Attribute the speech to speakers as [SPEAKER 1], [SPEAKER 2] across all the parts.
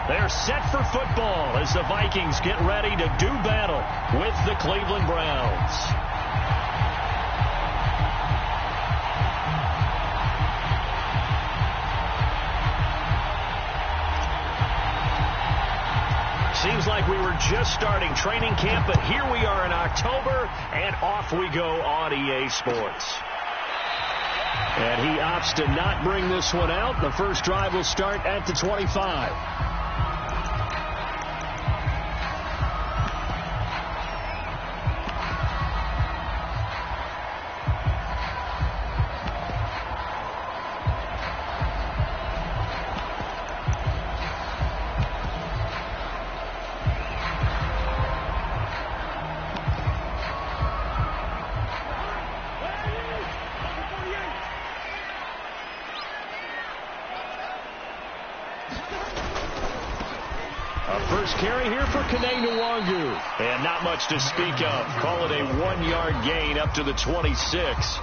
[SPEAKER 1] They're set for football as the Vikings get ready to do battle with the Cleveland Browns. Seems like we were just starting training camp, but here we are in October, and off we go on EA Sports. And he opts to not bring this one out. The first drive will start at the 25. First carry here for Kane-Nwangu. And not much to speak of. Call it a 1-yard gain up to the 26.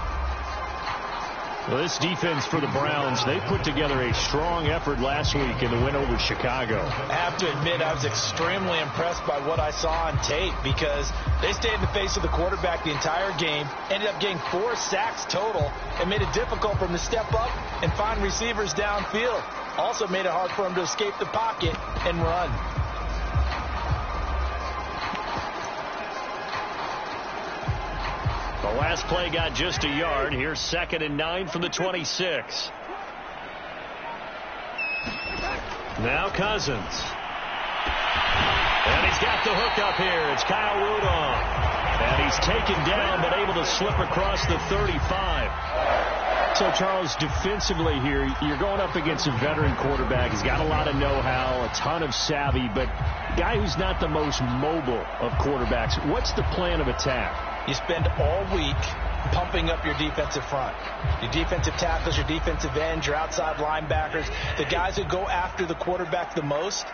[SPEAKER 1] Well, this defense for the Browns, they put together a strong effort last week in the win over Chicago.
[SPEAKER 2] I have to admit, I was extremely impressed by what I saw on tape because they stayed in the face of the quarterback the entire game, ended up getting 4 sacks total, and made it difficult for him to step up and find receivers downfield. Also made it hard for him to escape the pocket and run.
[SPEAKER 1] The last play got just a yard. Here's 2nd and 9 from the 26. Now Cousins. And he's got the hook up here. It's Kyle Rudolph. And he's taken down but able to slip across the 35. So, Charles, defensively here, you're going up against a veteran quarterback. He's got a lot of know-how, a ton of savvy, but a guy who's not the most mobile of quarterbacks. What's the plan of attack?
[SPEAKER 2] You spend all week pumping up your defensive front. Your defensive tackles, your defensive ends, your outside linebackers, the guys who go after the quarterback the most,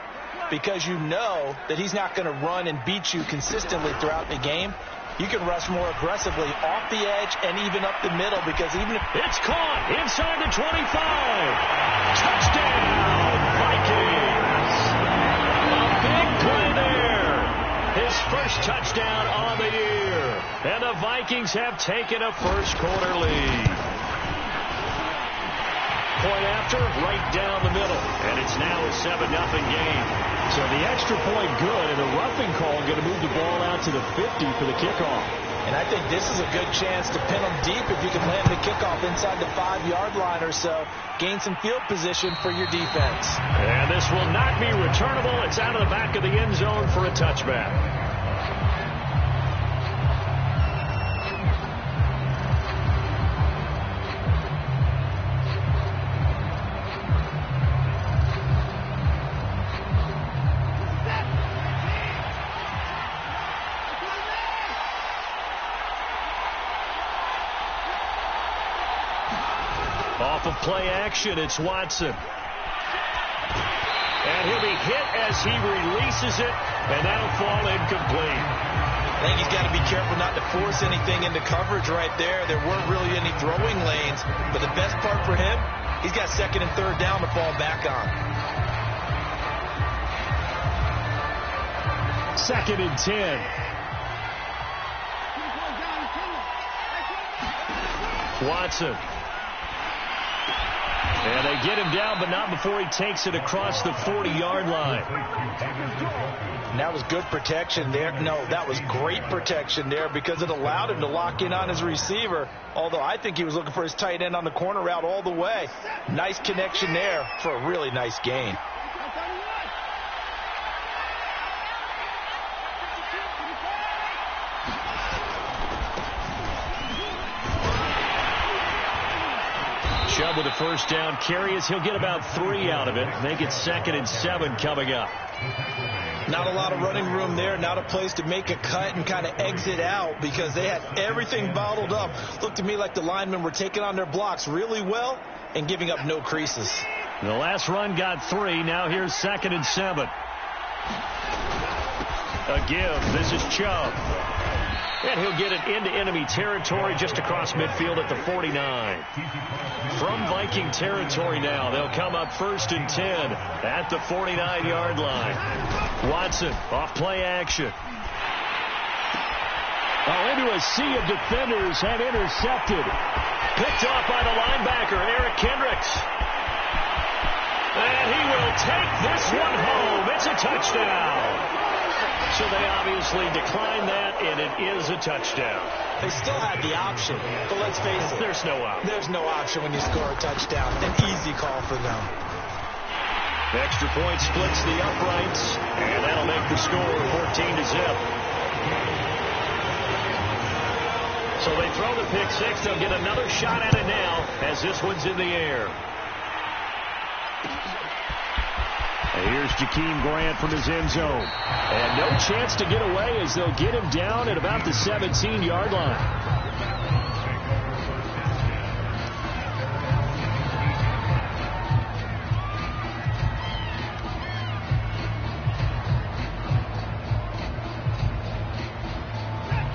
[SPEAKER 2] because you know that he's not going to run and beat you consistently throughout the game. You can rush more aggressively off the edge and even up the middle, because even if
[SPEAKER 1] it's caught inside the 25. Touchdown, Vikings. A big play there. His first touchdown on the year. And the Vikings have taken a first-quarter lead. Point after, right down the middle. And it's now a 7-0 game. So the extra point good, and the roughing call going to move the ball out to the 50 for the kickoff.
[SPEAKER 2] And I think this is a good chance to pin them deep if you can land the kickoff inside the 5-yard line or so. Gain some field position for your defense.
[SPEAKER 1] And this will not be returnable. It's out of the back of the end zone for a touchback. Off of play action, it's Watson. And he'll be hit as he releases it, and that'll fall incomplete.
[SPEAKER 2] I think he's got to be careful not to force anything into coverage right there. There weren't really any throwing lanes, but the best part for him, he's got 2nd and 3rd down to fall back on.
[SPEAKER 1] 2nd and 10. Watson. And they get him down, but not before he takes it across the 40-yard line.
[SPEAKER 2] And that was good protection there. No, that was great protection there because it allowed him to lock in on his receiver, although I think he was looking for his tight end on the corner route all the way. Nice connection there for a really nice gain.
[SPEAKER 1] Chubb with a first down carry as he'll get about 3 out of it. Make it 2nd and 7 coming up.
[SPEAKER 2] Not a lot of running room there. Not a place to make a cut and kind of exit out because they had everything bottled up. Looked to me like the linemen were taking on their blocks really well and giving up no creases.
[SPEAKER 1] The last run got 3. Now here's 2nd and 7. A give. This is Chubb. And he'll get it into enemy territory just across midfield at the 49. From Viking territory now, they'll come up 1st and 10 at the 49-yard line. Watson off play action. Into a sea of defenders and intercepted. Picked off by the linebacker, Eric Kendricks. And he will take this one home. It's a touchdown. So they obviously declined that, and it is a touchdown.
[SPEAKER 2] They still had the option, but let's face it.
[SPEAKER 1] There's no option.
[SPEAKER 2] There's no option when you score a touchdown. An easy call for them.
[SPEAKER 1] Extra point splits the uprights, and that'll make the score 14-0. So they throw the pick six. They'll get another shot at it now as this one's in the air. And here's Jakeem Grant from his end zone. And no chance to get away as they'll get him down at about the 17-yard line.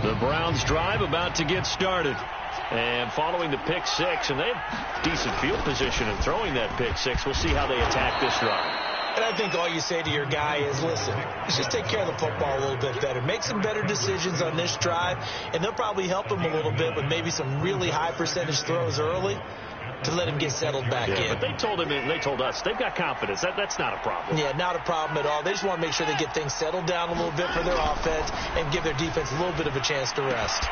[SPEAKER 1] The Browns drive about to get started. And following the pick six, and they have decent field position in throwing that pick six. We'll see how they attack this drive.
[SPEAKER 2] And I think all you say to your guy is, listen, let's just take care of the football a little bit better. Make some better decisions on this drive, and they'll probably help him a little bit with maybe some really high percentage throws early to let him get settled back in.
[SPEAKER 1] But they told him, and they told us, they've got confidence. That's not a problem.
[SPEAKER 2] Yeah, not a problem at all. They just want to make sure they get things settled down a little bit for their offense and give their defense a little bit of a chance to rest.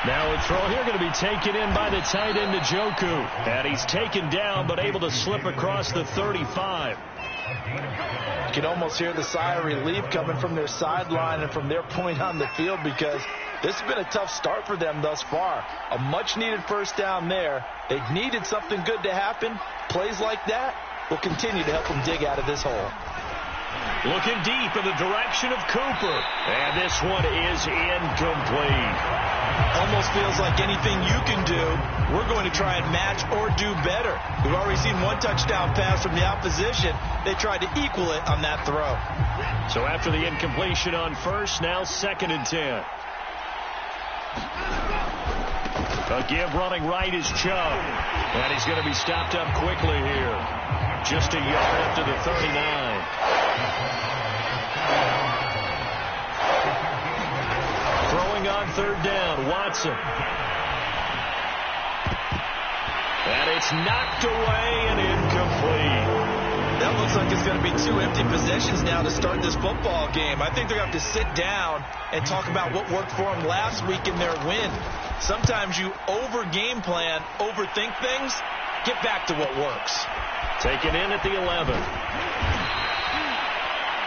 [SPEAKER 1] Now a throw here going to be taken in by the tight end, Njoku. And he's taken down, but able to slip across the 35.
[SPEAKER 2] You can almost hear the sigh of relief coming from their sideline and from their point on the field, because this has been a tough start for them thus far. A much-needed first down there. They needed something good to happen. Plays like that will continue to help them dig out of this hole.
[SPEAKER 1] Looking deep in the direction of Cooper. And this one is incomplete.
[SPEAKER 2] Almost feels like anything you can do, we're going to try and match or do better. We've already seen one touchdown pass from the opposition. They tried to equal it on that throw.
[SPEAKER 1] So after the incompletion on first, now 2nd and 10. A give running right is Chubb. And he's going to be stopped up quickly here. Just a yard up to the 39. Throwing on 3rd down, Watson. And it's knocked away and incomplete.
[SPEAKER 2] That looks like it's going to be 2 empty possessions now to start this football game. I think they're going to have to sit down and talk about what worked for them last week in their win. Sometimes you over-game plan, overthink things, get back to what works.
[SPEAKER 1] Taken in at the 11.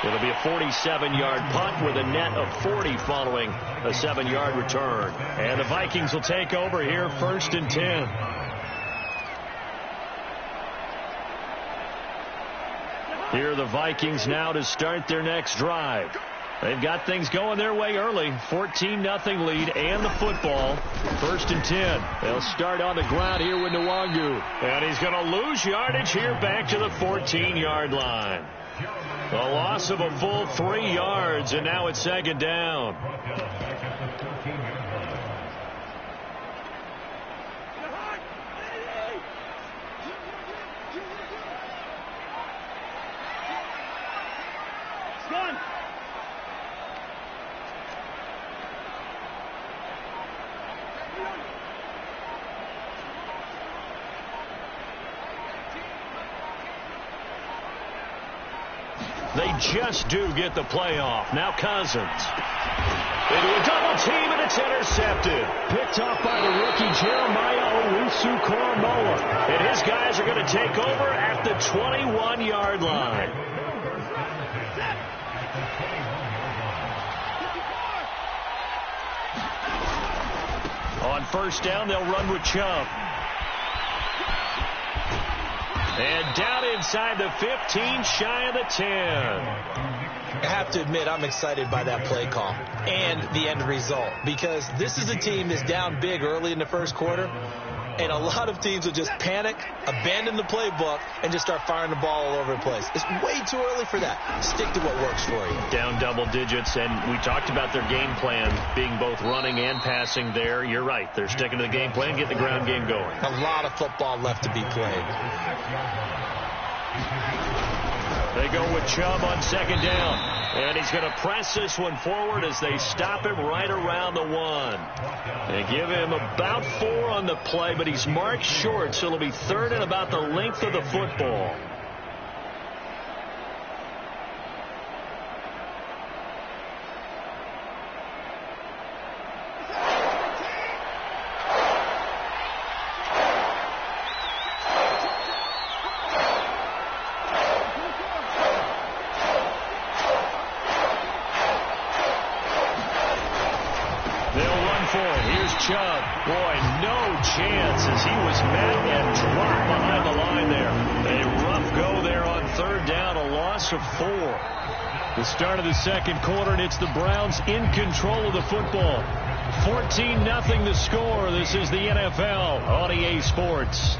[SPEAKER 1] It'll be a 47-yard punt with a net of 40 following a 7-yard return. And the Vikings will take over here 1st and 10. Here are the Vikings now to start their next drive. They've got things going their way early. 14-0 lead and the football. 1st and 10. They'll start on the ground here with Nwangu. And he's going to lose yardage here back to the 14-yard line. A loss of a full 3 yards, and now it's 2nd down. They just do get the playoff. Now Cousins. Into a double team, and it's intercepted. Picked off by the rookie Jeremiah Owusu-Koramoah. And his guys are going to take over at the 21-yard line. On 1st down, they'll run with Chubb. And down inside the 15, shy of the 10.
[SPEAKER 2] I have to admit, I'm excited by that play call and the end result, because this is a team that's down big early in the first quarter. And a lot of teams will just panic, abandon the playbook, and just start firing the ball all over the place. It's way too early for that. Stick to what works for you.
[SPEAKER 1] Down double digits, and we talked about their game plan being both running and passing there. You're right. They're sticking to the game plan, get the ground game going.
[SPEAKER 2] A lot of football left to be played.
[SPEAKER 1] They go with Chubb on second down. And he's going to press this one forward as they stop him right around the 1. They give him about 4 on the play, but he's marked short, so it'll be third and about the length of the football.
[SPEAKER 3] Chubb. Boy, no chance as he was met and dropped behind the line there. A rough go there on third down, a loss of 4. The start of the second quarter, and it's the Browns in control of the football. 14-0 the score. This is the NFL on EA Sports.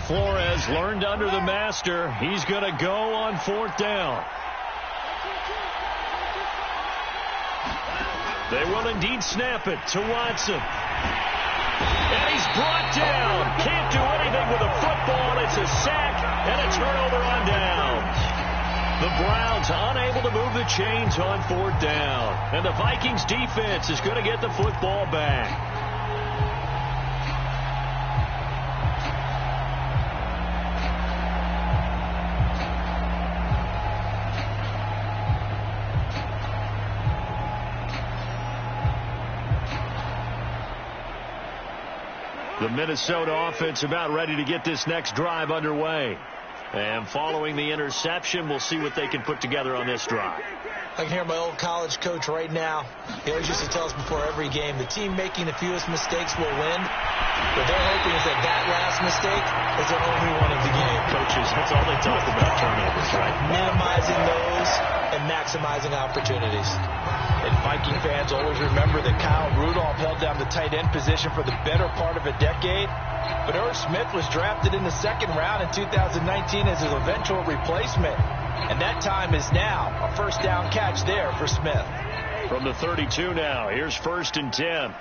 [SPEAKER 3] Flores learned under the master. He's going to go on fourth down. They will indeed snap it to Watson. And he's brought down. Can't do anything with the football. It's a sack and a turnover on downs. The Browns unable to move the chains on fourth down. And the Vikings defense is going to get the football back. The Minnesota offense about ready to get this next drive underway. And following the interception, we'll see what they can put together on this drive.
[SPEAKER 2] I can hear my old college coach right now. He always used to tell us before every game, the team making the fewest mistakes will win. What they're hoping is that last mistake is their only one of the game.
[SPEAKER 3] Coaches, that's all they talk about, turnovers, right?
[SPEAKER 2] Minimizing those and maximizing opportunities. And Viking fans always remember that Kyle Rudolph held down the tight end position for the better part of a decade. But Irv Smith was drafted in the second round in 2019 as his eventual replacement. And that time is now. A first down catch there for Smith.
[SPEAKER 3] From the 32 now, here's 1st and 10.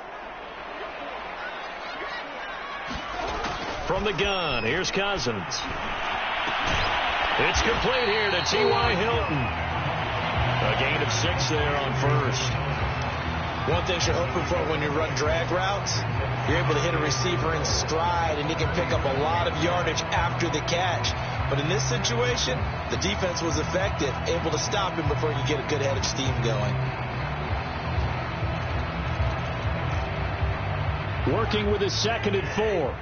[SPEAKER 3] From the gun, here's Cousins. It's complete here to T.Y. Hilton. A gain of 6 there on first.
[SPEAKER 2] One thing you're hoping for when you run drag routes, you're able to hit a receiver in stride, and you can pick up a lot of yardage after the catch. But in this situation, the defense was effective, able to stop him before you get a good head of steam going.
[SPEAKER 3] Working with his 2nd and 4.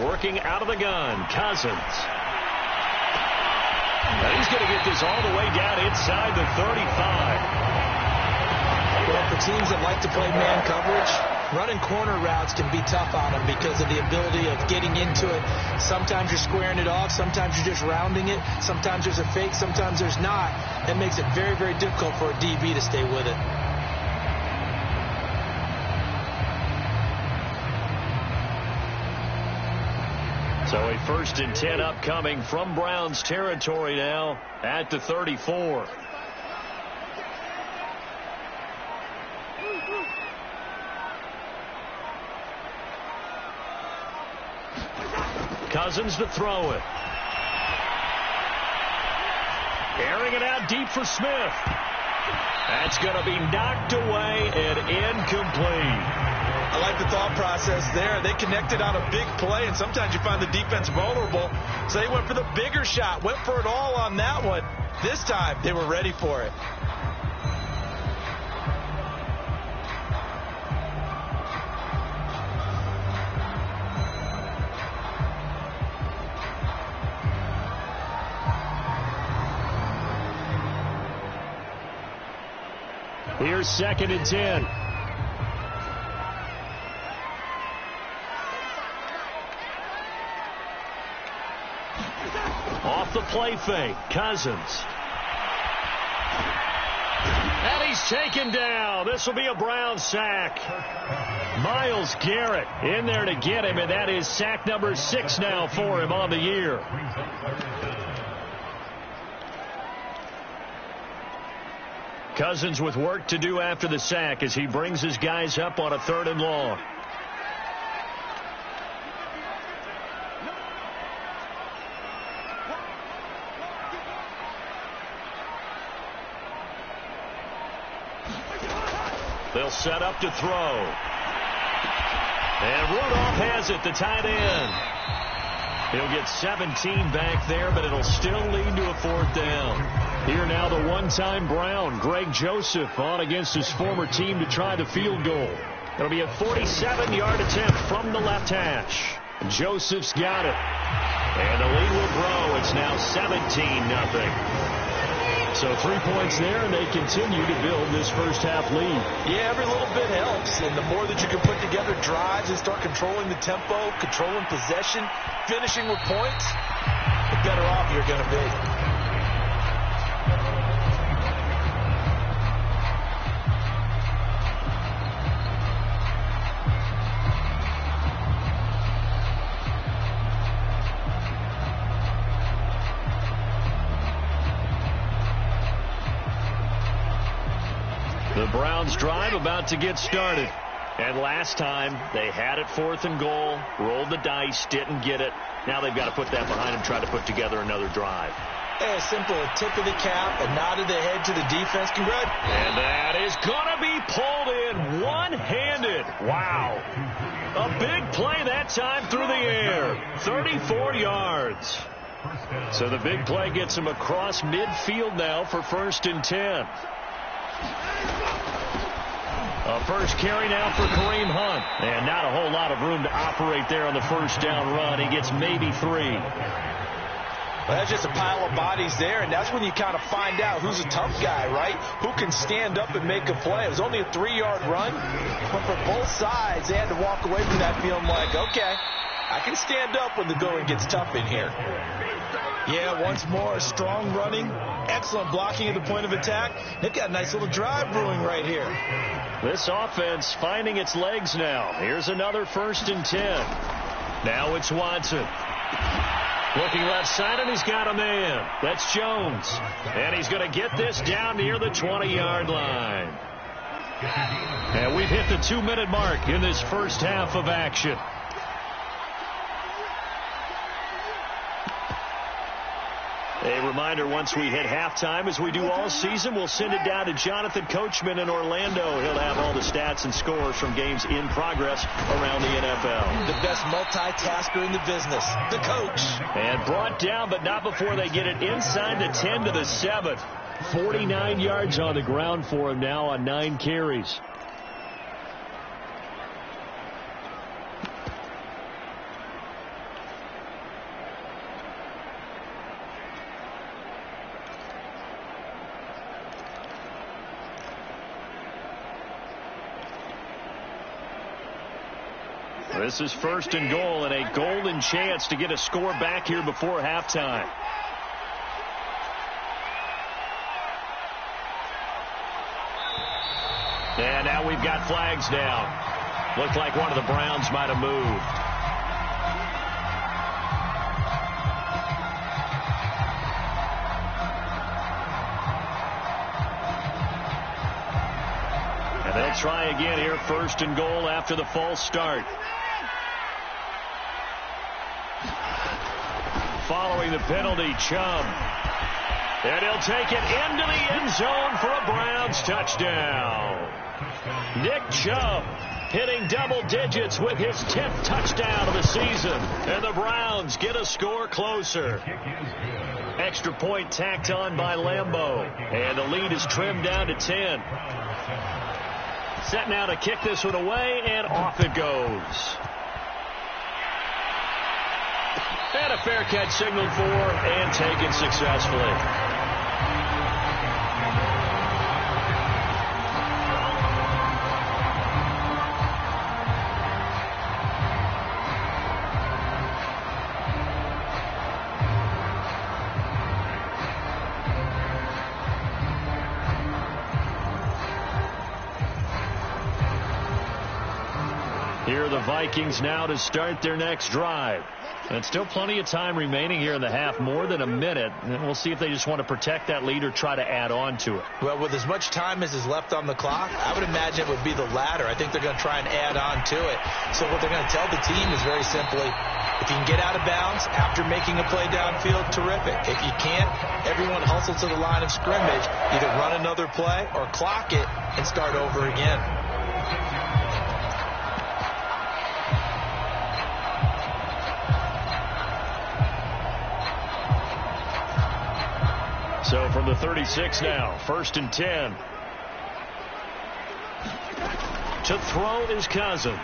[SPEAKER 3] Working out of the gun, Cousins. And he's going to get this all the way down inside the 35.
[SPEAKER 2] Well, for teams that like to play man coverage, running corner routes can be tough on them because of the ability of getting into it. Sometimes you're squaring it off. Sometimes you're just rounding it. Sometimes there's a fake. Sometimes there's not. That makes it very, very difficult for a DB to stay with it.
[SPEAKER 3] So a 1st and 10 upcoming from Browns territory now at the 34. Cousins to throw it. Airing it out deep for Smith. That's going to be knocked away and incomplete.
[SPEAKER 2] I like the thought process there. They connected on a big play, and sometimes you find the defense vulnerable. So they went for the bigger shot, went for it all on that one. This time, they were ready for it.
[SPEAKER 3] Here's 2nd and 10.
[SPEAKER 1] Off the play fake, Cousins. And he's taken down. This will be a Brown sack. Myles Garrett in there to get him, and that is sack number 6 now for him on the year. Cousins with work to do after the sack as he brings his guys up on a 3rd and long. They'll set up to throw. And Rudolph has it, the tight end. He'll get 17 back there, but it'll still lead to a 4th down. Here now the one-time Brown, Greg Joseph, on against his former team to try the field goal. It'll be a 47-yard attempt from the left hash. Joseph's got it. And the lead will grow. It's now 17-0. So 3 points there, and they continue to build this first half lead.
[SPEAKER 2] Yeah, every little bit helps. And the more that you can put together drives and start controlling the tempo, controlling possession, finishing with points, the better off you're going to be.
[SPEAKER 1] The Browns drive about to get started. And last time they had it 4th and goal, rolled the dice, didn't get it. Now they've got to put that behind them, try to put together another drive.
[SPEAKER 2] Hey, simple, a tip of the cap, a nod of the head to the defense. Congrats.
[SPEAKER 1] And that is going to be pulled in one-handed. Wow. A big play that time through the air. 34 yards. So the big play gets him across midfield now for 1st and 10. A first carry now for Kareem Hunt. And not a whole lot of room to operate there on the first down run. He gets maybe 3.
[SPEAKER 2] Well, that's just a pile of bodies there, and that's when you kind of find out who's a tough guy, right? Who can stand up and make a play. It was only a 3-yard run, but for both sides, they had to walk away from that feeling like, okay, I can stand up when the going gets tough in here. Yeah, once more, strong running, excellent blocking at the point of attack. They've got a nice little drive brewing right here.
[SPEAKER 1] This offense finding its legs now. Here's another 1st and 10. Now it's Watson. Looking left side, and he's got a man. That's Jones. And he's going to get this down near the 20-yard line. And we've hit the 2-minute mark in this first half of action. A reminder, once we hit halftime, as we do all season, we'll send it down to Jonathan Coachman in Orlando. He'll have all the stats and scores from games in progress around the NFL.
[SPEAKER 2] The best multitasker in the business, the coach.
[SPEAKER 1] And brought down, but not before they get it inside the 10 to the 7. 49 yards on the ground for him now on 9 carries. This is 1st and goal and a golden chance to get a score back here before halftime. And now we've got flags down. Looked like one of the Browns might have moved. And they'll try again here, 1st and goal after the false start. Following the penalty, Chubb. And he'll take it into the end zone for a Browns touchdown. Nick Chubb hitting double digits with his 10th touchdown of the season. And the Browns get a score closer. Extra point tacked on by Lambeau. And the lead is trimmed down to 10. Set now to kick this one away, and off it goes. And a fair catch signaled for and taken successfully. the Vikings now to start their next drive. And still plenty of time remaining here in the half, more than a minute. And we'll see if they just want to protect that lead or try to add on to it.
[SPEAKER 2] Well, with as much time as is left on the clock, I would imagine it would be the latter. I think they're going to try and add on to it. So what they're going to tell the team is very simply, if you can get out of bounds after making a play downfield, terrific. If you can't, everyone hustle to the line of scrimmage, either run another play or clock it and start over again.
[SPEAKER 1] So from the 36 now, 1st and 10. To throw is Cousins.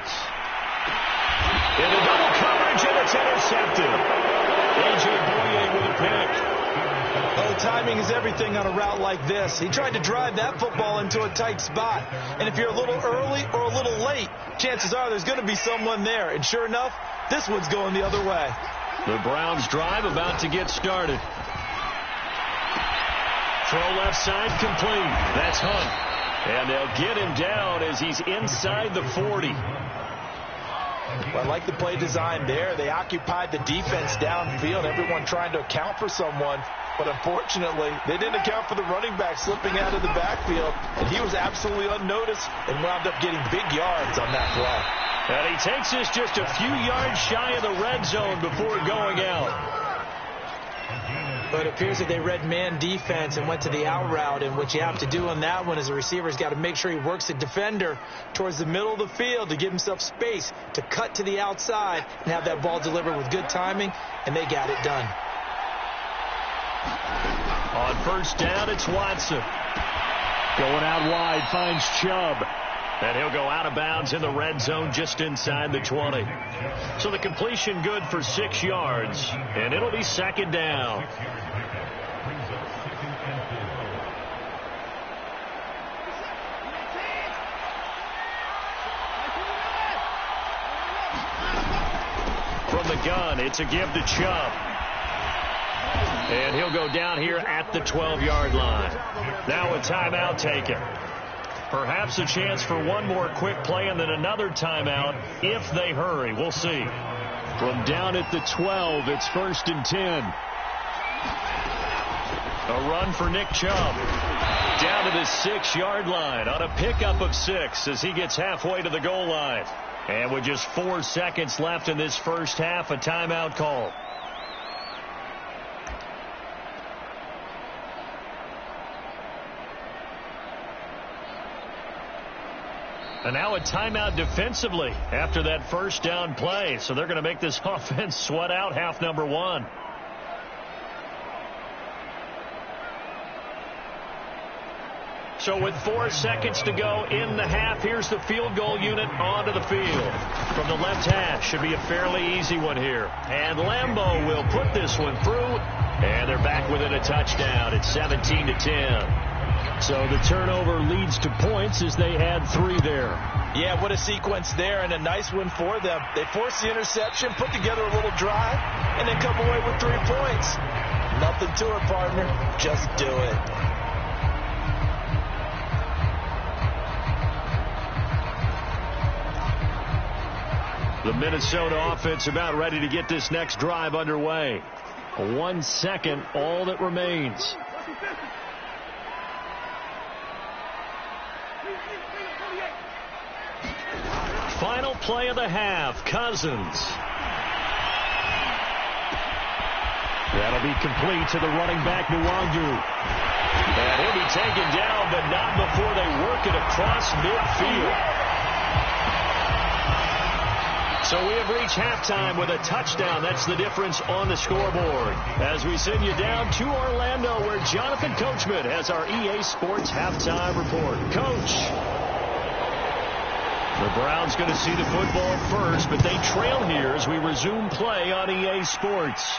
[SPEAKER 1] Into double coverage, and it's intercepted. A.J. Bouye with a pick.
[SPEAKER 2] Well, timing is everything on a route like this. He tried to drive that football into a tight spot. And if you're a little early or a little late, chances are there's going to be someone there. And sure enough, this one's going the other way.
[SPEAKER 1] The Browns drive about to get started. Throw left side complete. That's Hunt. And they'll get him down as he's inside the 40.
[SPEAKER 2] Well, I like the play design there. They occupied the defense downfield, everyone trying to account for someone. But unfortunately, they didn't account for the running back slipping out of the backfield. And he was absolutely unnoticed and wound up getting big yards on that play.
[SPEAKER 1] And he takes us just a few yards shy of the red zone before going out.
[SPEAKER 2] But it appears that they read man defense and went to the out route. And what you have to do on that one is the receiver's got to make sure he works the defender towards the middle of the field to give himself space to cut to the outside and have that ball delivered with good timing, and they got it done.
[SPEAKER 1] On 1st down, it's Watson. Going out wide, finds Chubb. And he'll go out of bounds in the red zone just inside the 20. So the completion good for 6 yards, and it'll be 2nd down. From the gun, it's a give to Chubb. And he'll go down here at the 12-yard line. Now a timeout taken. Perhaps a chance for one more quick play and then another timeout if they hurry. We'll see. From down at the 12, it's 1st and 10. A run for Nick Chubb. Down to the 6-yard line on a pickup of 6 as he gets halfway to the goal line. And with just 4 seconds left in this first half, a timeout call. And now a timeout defensively after that 1st down play. So they're going to make this offense sweat out half number 1. So with 4 seconds to go in the half, here's the field goal unit onto the field. From the left hash, should be a fairly easy one here. And Lambeau will put this one through. And they're back within a touchdown. It's 17-10. So the turnover leads to points as they add 3 there.
[SPEAKER 2] Yeah, what a sequence there, and a nice one for them. They force the interception, put together a little drive, and then come away with 3 points. Nothing to it, partner. Just do it.
[SPEAKER 1] The Minnesota offense about ready to get this next drive underway. 1 second, all that remains. Final play of the half, Cousins. That'll be complete to the running back, Nwangu. And he'll be taken down, but not before they work it across midfield. So we have reached halftime with a touchdown. That's the difference on the scoreboard. As we send you down to Orlando, where Jonathan Coachman has our EA Sports halftime report. Coach. The Browns going to see the football first, but they trail here as we resume play on EA Sports.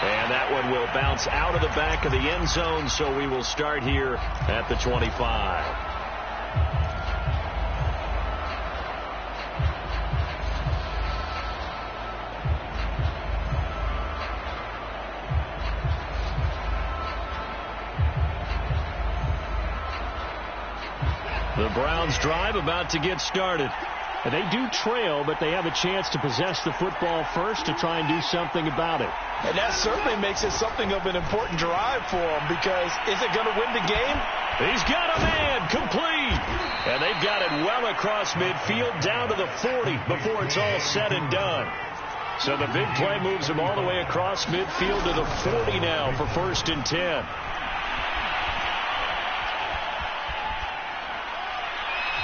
[SPEAKER 1] And that one will bounce out of the back of the end zone, so we will start here at the 25. The Browns drive about to get started. And they do trail, but they have a chance to possess the football first to try and do something about it.
[SPEAKER 2] And that certainly makes it something of an important drive for them, because is it going to win the game?
[SPEAKER 1] He's got a man, complete. And they've got it well across midfield down to the 40 before it's all said and done. So the big play moves him all the way across midfield to the 40 now for 1st and 10.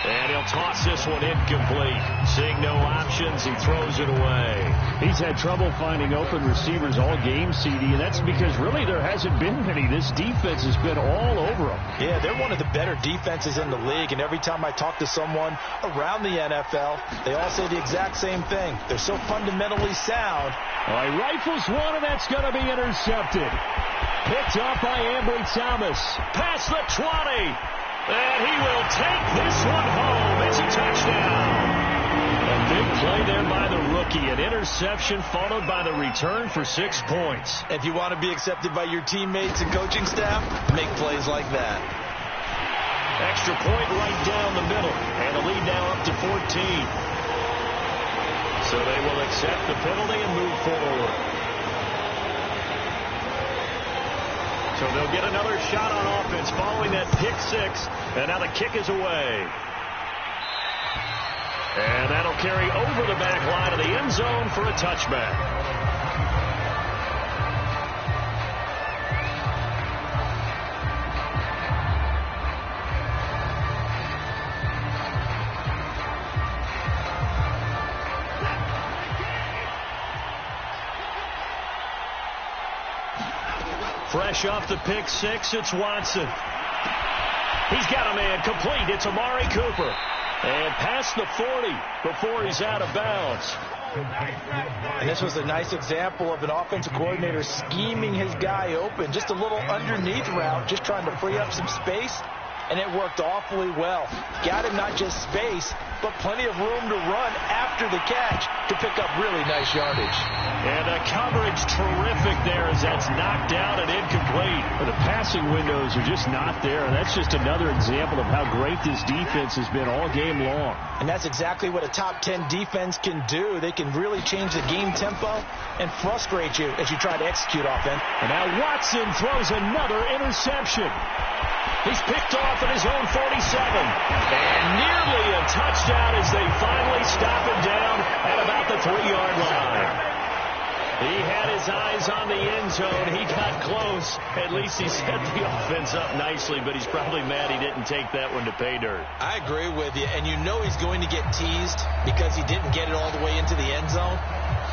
[SPEAKER 1] And he'll toss this one incomplete. Seeing no options, he throws it away. He's had trouble finding open receivers all game, CD, and that's because really there hasn't been many. This defense has been all over them.
[SPEAKER 2] Yeah, they're one of the better defenses in the league, and every time I talk to someone around the NFL, they all say the exact same thing. They're so fundamentally sound.
[SPEAKER 1] All right, rifles one, and that's going to be intercepted. Picked up by Ambry Thomas. Past the 20. And he will take this one home. It's a touchdown. A big play there by the rookie. An interception followed by the return for 6 points.
[SPEAKER 2] If you want to be accepted by your teammates and coaching staff, make plays like that.
[SPEAKER 1] Extra point right down the middle. And the lead now up to 14. So they will accept the penalty and move forward. So they'll get another shot on offense following that pick 6. And now the kick is away. And that'll carry over the back line of the end zone for a touchback. Fresh off the pick 6, it's Watson. He's got a man complete. It's Amari Cooper. And past the 40 before he's out of bounds.
[SPEAKER 2] And this was a nice example of an offensive coordinator scheming his guy open. Just a little underneath route, just trying to free up some space. And it worked awfully well. Got him not just space, but plenty of room to run after the catch to pick up really nice yardage.
[SPEAKER 1] And the coverage terrific there as that's knocked down and incomplete. The passing windows are just not there. And that's just another example of how great this defense has been all game long.
[SPEAKER 2] And that's exactly what a top 10 defense can do. They can really change the game tempo and frustrate you as you try to execute offense.
[SPEAKER 1] And now Watson throws another interception. He's picked off at his own 47. And nearly a touchdown as they finally stop him down at about the 3-yard line. He had his eyes on the end zone. He got close. At least he set the offense up nicely, but he's probably mad he didn't take that one to pay dirt.
[SPEAKER 2] I agree with you, and you know he's going to get teased because he didn't get it all the way into the end zone.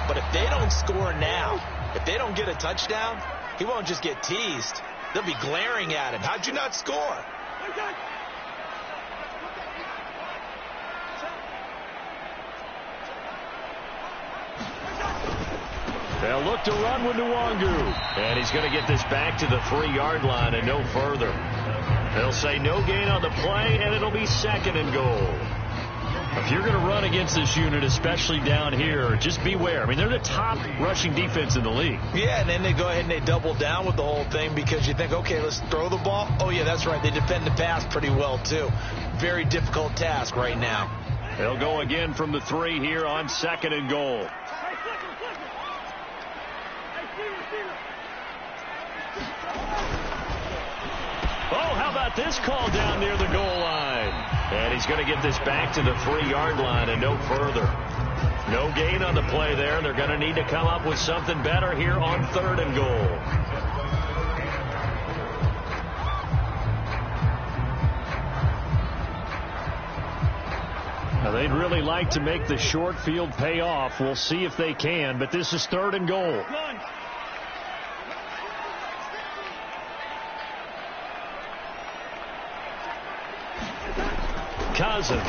[SPEAKER 2] But if they don't score now, if they don't get a touchdown, he won't just get teased. They'll be glaring at him. How'd you not score?
[SPEAKER 1] They'll look to run with Nwangu. And he's going to get this back to the 3-yard line and no further. They'll say no gain on the play, and it'll be 2nd and goal. If you're going to run against this unit, especially down here, just beware. I mean, they're the top rushing defense in the league.
[SPEAKER 2] Yeah, and then they go ahead and they double down with the whole thing because you think, okay, let's throw the ball. Oh, yeah, that's right. They defend the pass pretty well, too. Very difficult task right now.
[SPEAKER 1] They'll go again from the 3 here on 2nd and goal. Oh, how about this call down near the goal line? And he's going to get this back to the 3-yard line and no further. No gain on the play there. They're going to need to come up with something better here on 3rd and goal. Now, they'd really like to make the short field pay off. We'll see if they can, but this is 3rd and goal. Cousins.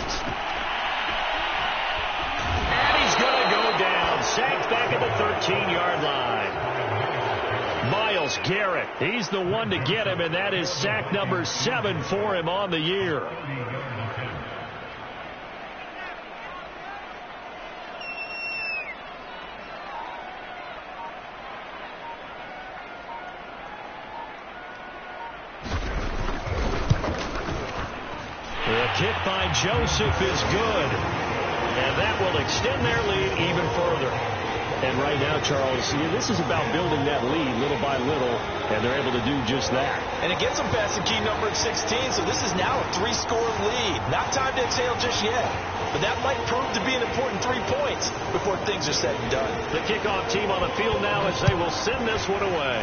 [SPEAKER 1] And he's going to go down. Sacked back at the 13-yard line. Myles Garrett. He's the one to get him, and that is sack number 7 for him on the year. The kick by Joseph is good. And that will extend their lead even further. And right now, Charles, this is about building that lead little by little, and they're able to do just that.
[SPEAKER 2] And it gets them past the key number at 16, so this is now a 3-score lead. Not time to exhale just yet, but that might prove to be an important 3 points before things are said and done.
[SPEAKER 1] The kickoff team on the field now as they will send this one away.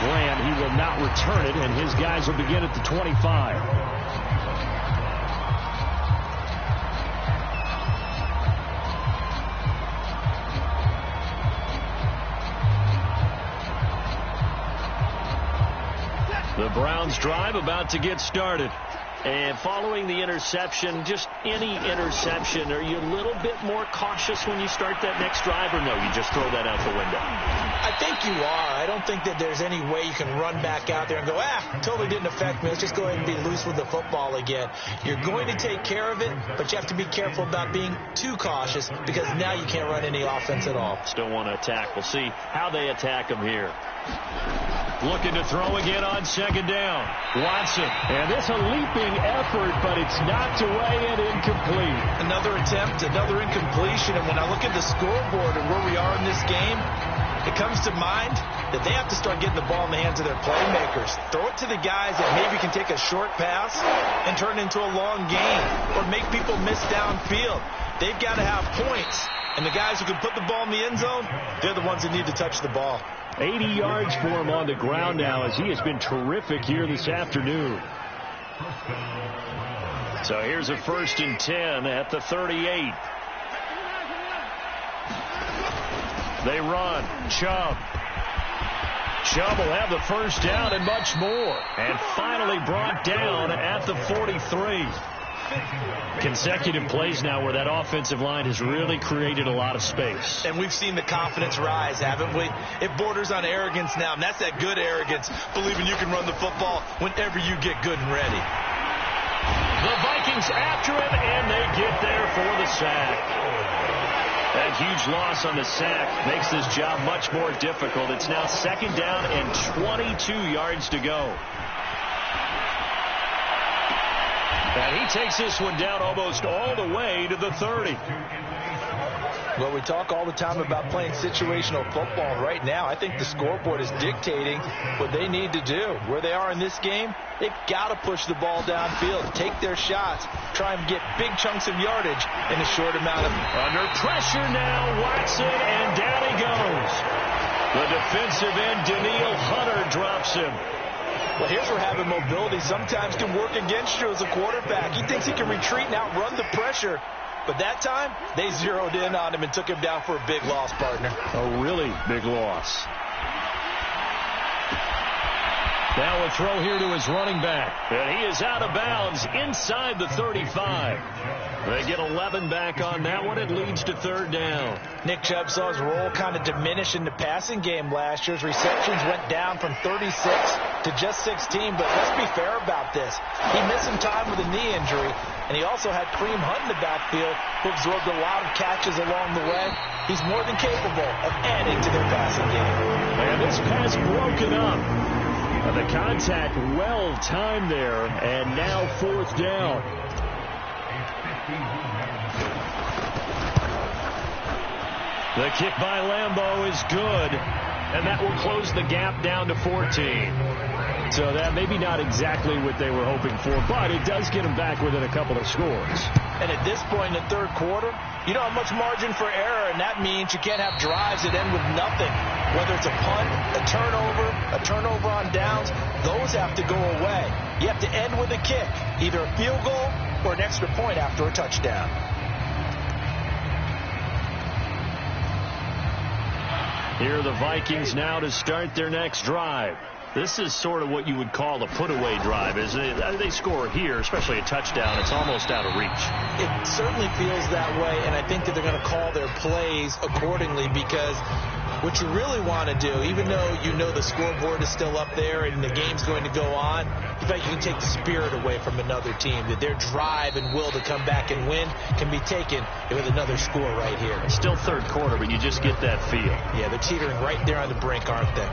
[SPEAKER 1] Graham, he will not return it, and his guys will begin at the 25. The Browns drive about to get started. And following the interception, just any interception, are you a little bit more cautious when you start that next drive, or no, you just throw that out the window?
[SPEAKER 2] I think you are. I don't think that there's any way you can run back out there and go, totally didn't affect me. Let's just go ahead and be loose with the football again. You're going to take care of it, but you have to be careful about being too cautious because now you can't run any offense at all.
[SPEAKER 1] Still want to attack. We'll see how they attack them here. Looking to throw again on second down. Watson. And this a leaping effort, but it's knocked away and incomplete.
[SPEAKER 2] Another attempt, another incompletion. And when I look at the scoreboard and where we are in this game, it comes to mind that they have to start getting the ball in the hands of their playmakers. Throw it to the guys that maybe can take a short pass and turn it into a long game or make people miss downfield. They've got to have points. And the guys who can put the ball in the end zone, they're the ones that need to touch the ball.
[SPEAKER 1] 80 yards for him on the ground now as he has been terrific here this afternoon. So here's a 1st and 10 at the 38. They run. Chubb. Chubb will have the first down and much more. And finally brought down at the 43. Consecutive plays now where that offensive line has really created a lot of space.
[SPEAKER 2] And we've seen the confidence rise, haven't we? It borders on arrogance now, and that's that good arrogance, believing you can run the football whenever you get good and ready.
[SPEAKER 1] The Vikings after him, and they get there for the sack. That huge loss on the sack makes this job much more difficult. It's now 2nd down and 22 yards to go. And he takes this one down almost all the way to the 30.
[SPEAKER 2] Well, we talk all the time about playing situational football. Right now, I think the scoreboard is dictating what they need to do. Where they are in this game, they've got to push the ball downfield, take their shots, try and get big chunks of yardage in a short amount of...
[SPEAKER 1] Under pressure now, Watson, and down he goes. The defensive end, Daniil Hunter, drops him.
[SPEAKER 2] Well, here's where having mobility sometimes can work against you as a quarterback. He thinks he can retreat and outrun the pressure. But that time, they zeroed in on him and took him down for a big loss, partner.
[SPEAKER 1] A really big loss. Now a throw here to his running back. And he is out of bounds inside the 35. They get 11 back on that one. It leads to 3rd down.
[SPEAKER 2] Nick Chubb saw his role kind of diminish in the passing game last year. His receptions went down from 36 to just 16. But let's be fair about this. He missed some time with a knee injury. And he also had Kareem Hunt in the backfield, who absorbed a lot of catches along the way. He's more than capable of adding to their passing game.
[SPEAKER 1] And this pass broken up. The contact well timed there. And now 4th down. The kick by Lambeau is good, and that will close the gap down to 14. So that maybe not exactly what they were hoping for, but it does get them back within a couple of scores.
[SPEAKER 2] And at this point in the 3rd quarter, you don't have much margin for error, and that means you can't have drives that end with nothing. Whether it's a punt, a turnover on downs, those have to go away. You have to end with a kick, either a field goal or an extra point after a touchdown.
[SPEAKER 1] Here are the Vikings now to start their next drive. This is sort of what you would call a put-away drive. Is they score here, especially a touchdown, it's almost out of reach.
[SPEAKER 2] It certainly feels that way, and I think that they're going to call their plays accordingly because what you really want to do, even though you know the scoreboard is still up there and the game's going to go on, in fact, you can take the spirit away from another team, that their drive and will to come back and win can be taken with another score right here.
[SPEAKER 1] It's still 3rd quarter, but you just get that feel.
[SPEAKER 2] Yeah, they're teetering right there on the brink, aren't they?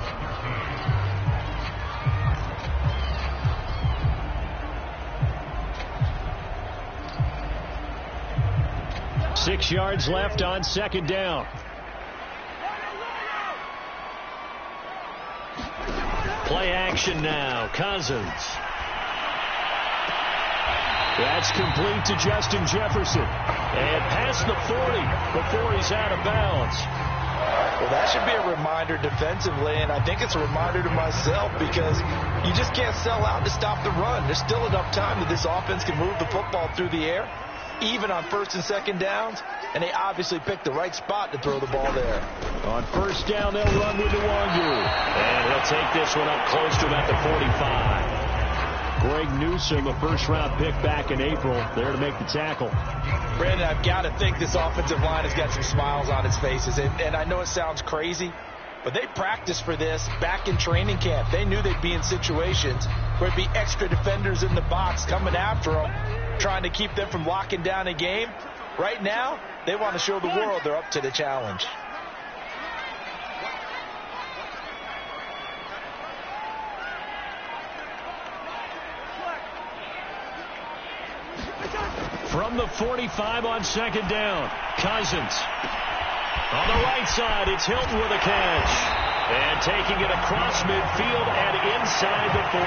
[SPEAKER 1] 6 yards left on second down. Play action now. Cousins. That's complete to Justin Jefferson. And past the 40 before he's out of bounds.
[SPEAKER 2] Well, that should be a reminder defensively, and I think it's a reminder to myself because you just can't sell out to stop the run. There's still enough time that this offense can move the football through the air, even on first and second downs, and they obviously picked the right spot to throw the ball there.
[SPEAKER 1] On first down, they'll run with Nwangu. And he'll take this one up close to about the 45. Greg Newsome, a first-round pick back in April, there to make the tackle.
[SPEAKER 2] Brandon, I've got to think this offensive line has got some smiles on its faces. And I know it sounds crazy, but they practiced for this back in training camp. They knew they'd be in situations where there'd be extra defenders in the box coming after them, trying to keep them from locking down a game. Right now, they want to show the world they're up to the challenge.
[SPEAKER 1] From the 45 on second down, Cousins. On the right side, it's Hilton with a catch. And taking it across midfield and inside the 45.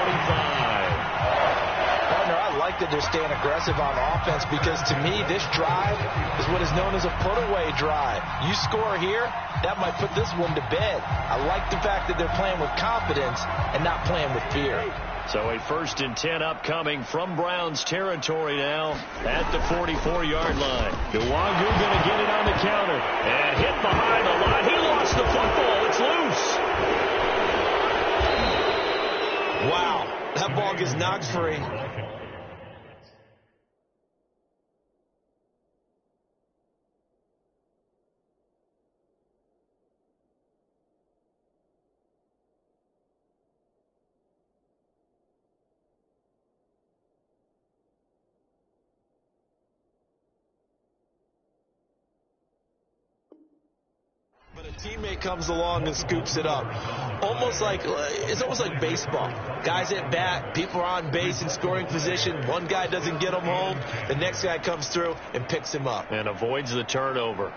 [SPEAKER 2] Partner, I like that they're staying aggressive on offense because to me, this drive is what is known as a put-away drive. You score here, that might put this one to bed. I like the fact that they're playing with confidence and not playing with fear.
[SPEAKER 1] So a 1st and 10 upcoming from Browns territory now at the 44-yard line. Nwangu going to get it on the counter and hit behind the line. He lost the football. It's loose.
[SPEAKER 2] Wow, that ball gets knocked free. But a teammate comes along and scoops it up. It's almost like baseball. Guys at bat, people are on base in scoring position. One guy doesn't get him home. The next guy comes through and picks him up.
[SPEAKER 1] And avoids the turnover.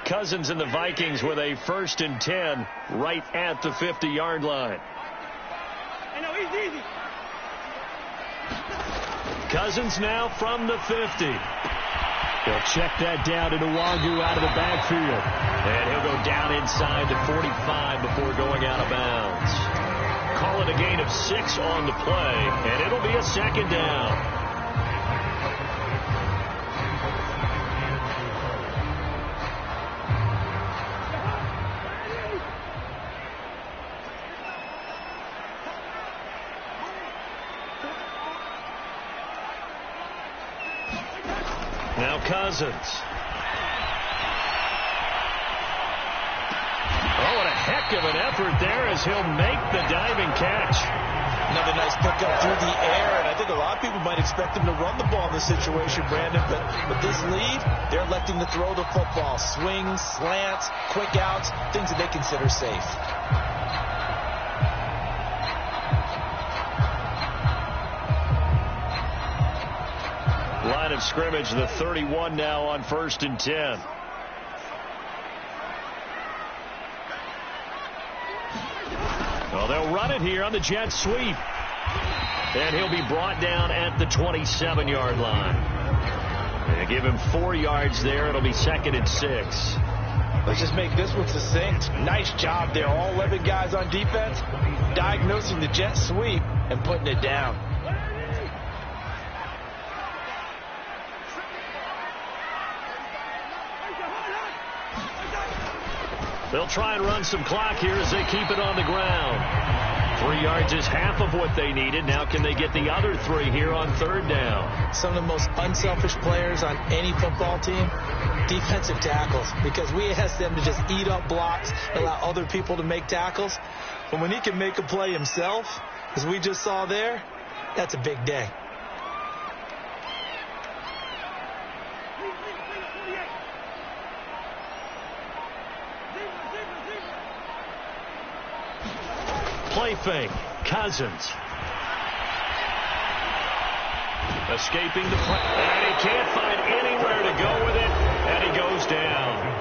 [SPEAKER 1] Cousins and the Vikings with a 1st and 10 right at the 50-yard line. Cousins now from the 50. He'll check that down to Nwangu out of the backfield. And he'll go down inside the 45 before going out of bounds. Call it a gain of 6 on the play, and it'll be a second down. Now Cousins. Oh, what a heck of an effort there as he'll make the diving catch.
[SPEAKER 2] Another nice pickup through the air, and I think a lot of people might expect him to run the ball in this situation, Brandon, but with this lead, they're electing to throw the football. Swings, slants, quick outs, things that they consider safe.
[SPEAKER 1] Line of scrimmage, the 31 now on 1st and 10. Well, they'll run it here on the jet sweep. And he'll be brought down at the 27-yard line. They give him 4 yards there. It'll be 2nd and 6.
[SPEAKER 2] Let's just make this one succinct. Nice job there. All 11 guys on defense diagnosing the jet sweep and putting it down.
[SPEAKER 1] They'll try and run some clock here as they keep it on the ground. 3 yards is half of what they needed. Now can they get the other 3 here on 3rd down?
[SPEAKER 2] Some of the most unselfish players on any football team, defensive tackles, because we ask them to just eat up blocks, allow other people to make tackles. But when he can make a play himself, as we just saw there, that's a big day.
[SPEAKER 1] Play fake. Cousins. Escaping the play. And he can't find anywhere to go with it. And he goes down.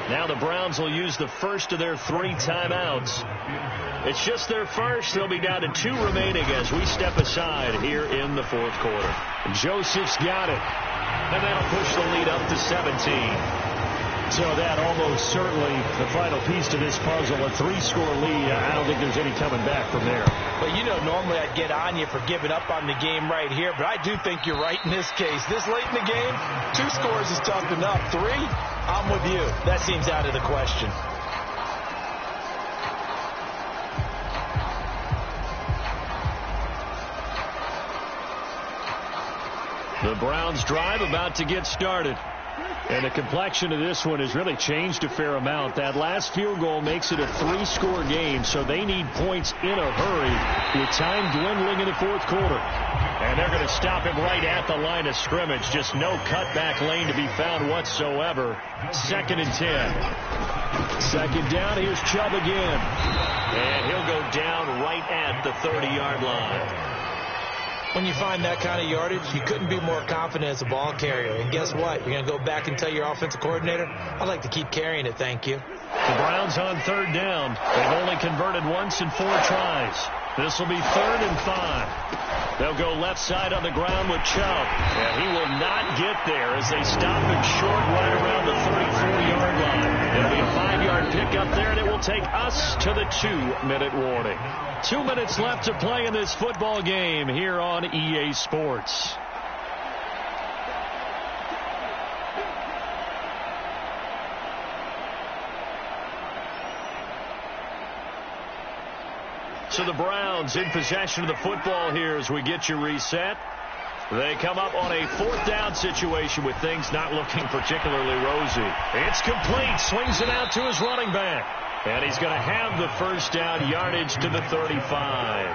[SPEAKER 1] Now the Browns will use the first of their 3 timeouts. It's just their first. They'll be down to 2 remaining as we step aside here in the 4th quarter. Joseph's got it. And that'll push the lead up to 17. So that almost certainly the final piece to this puzzle, a 3-score lead. I don't think there's any coming back from there.
[SPEAKER 2] But you know, normally I'd get on you for giving up on the game right here, but I do think you're right in this case. This late in the game, 2 scores is tough enough. 3, I'm with you. That seems out of the question.
[SPEAKER 1] The Browns drive about to get started. And the complexion of this one has really changed a fair amount. That last field goal makes it a 3-score game, so they need points in a hurry with time dwindling in the 4th quarter. And they're going to stop him right at the line of scrimmage. Just no cutback lane to be found whatsoever. 2nd and 10. 2nd down. Here's Chubb again. And he'll go down right at the 30-yard line.
[SPEAKER 2] When you find that kind of yardage, you couldn't be more confident as a ball carrier. And guess what? You're going to go back and tell your offensive coordinator, I'd like to keep carrying it, thank you.
[SPEAKER 1] The Browns on 3rd down. They've only converted once in 4 tries. This will be 3rd and 5. They'll go left side on the ground with Chubb. And he will not get there as they stop him short right around the 34-yard line. It'll be a 5-yard pickup there, and it will take us to the 2-minute warning. 2 minutes left to play in this football game here on EA Sports. So the Browns in possession of the football here as we get you reset. They come up on a 4th down situation with things not looking particularly rosy. It's complete. Swings it out to his running back. And he's going to have the 1st down yardage to the 35.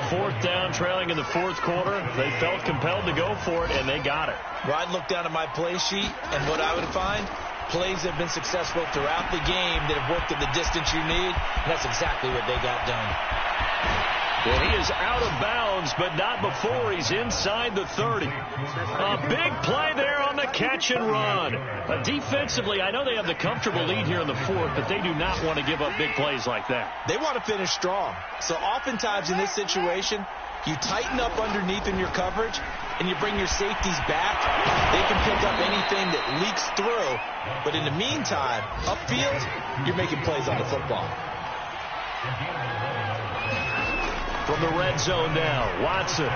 [SPEAKER 1] 4th down, trailing in the 4th quarter. They felt compelled to go for it, and they got it.
[SPEAKER 2] Well, I'd look down at my play sheet, and what I would find, plays have been successful throughout the game that have worked at the distance you need, and that's exactly what they got done.
[SPEAKER 1] Well, he is out of bounds, but not before he's inside the 30. A big play there on the catch and run. Defensively, I know they have the comfortable lead here in the 4th, but they do not want to give up big plays like that.
[SPEAKER 2] They want to finish strong. So oftentimes in this situation, you tighten up underneath in your coverage, and you bring your safeties back. They can pick up anything that leaks through. But in the meantime, upfield, you're making plays on the football.
[SPEAKER 1] From the red zone now, Watson. And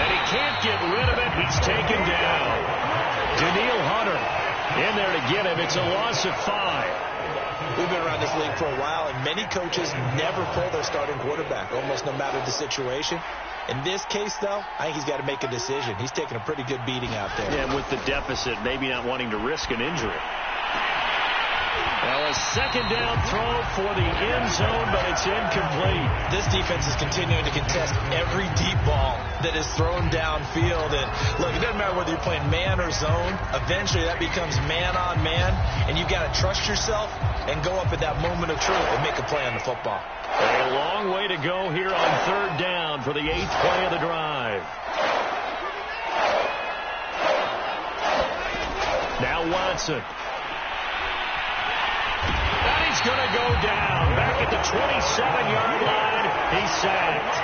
[SPEAKER 1] he can't get rid of it. He's taken down. Daniil Hunter in there to get him. It's a loss of 5.
[SPEAKER 2] We've been around this league for a while, and many coaches never pull their starting quarterback, almost no matter the situation. In this case, though, I think he's got to make a decision. He's taking a pretty good beating out there.
[SPEAKER 1] Yeah, with the deficit, maybe not wanting to risk an injury. Well, a 2nd down throw for the end zone, but it's incomplete.
[SPEAKER 2] This defense is continuing to contest every deep ball that is thrown downfield. And look, it doesn't matter whether you're playing man or zone. Eventually, that becomes man on man, and you've got to trust yourself and go up at that moment of truth and make a play on the football.
[SPEAKER 1] A long way to go here on 3rd down for the 8th play of the drive. Now Watson. And he's going to go down. Back at the 27-yard line. He's sacked.